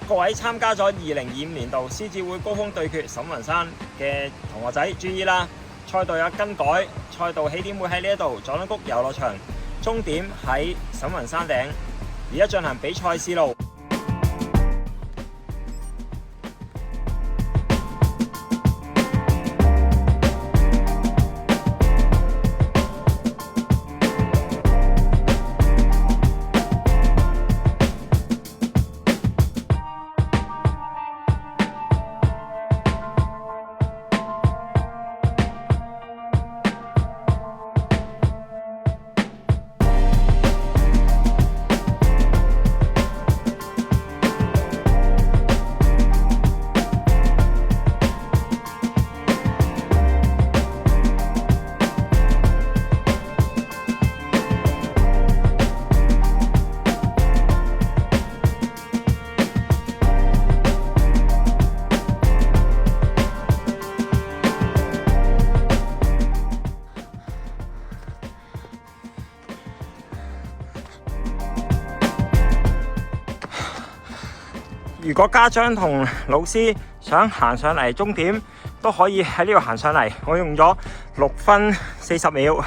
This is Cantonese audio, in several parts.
各位參加咗2025年度獅子會高空對決沈雲山嘅同學仔注意啦！賽道有更改，賽道起點會喺呢一度佐敦谷遊樂場，終點喺沈雲山頂。而家進行比賽試路。如果家長同老師想行上嚟終點，都可以喺呢度行上嚟。我用咗6分40秒。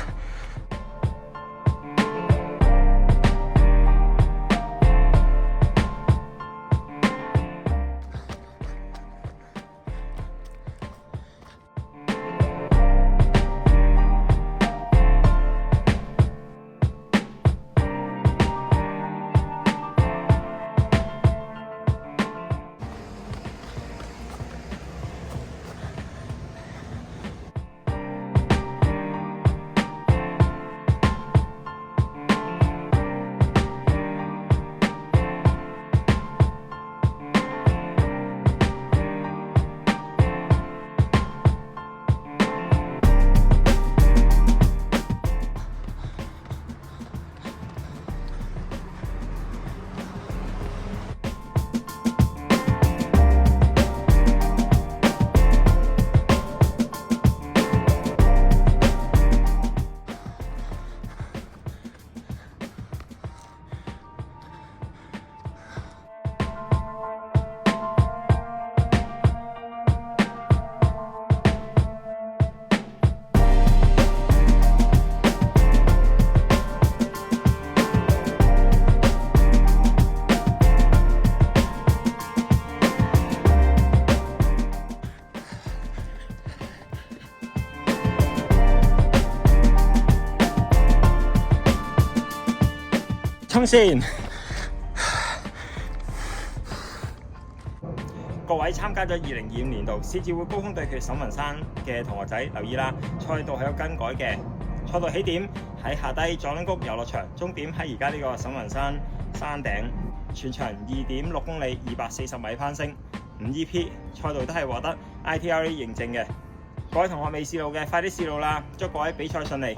衝線！各位參加咗2025年度獅子會高空對決沈雲山嘅同學仔留意啦，賽道係有更改嘅。賽道起點喺下低佐敦谷遊樂場，終點喺而家呢個沈雲山山頂，全長2.6公里，240米攀升，5 EP， 賽道都係獲得 ITRA 認證嘅。各位同學未試路嘅，快啲試路啦！祝各位比賽順利！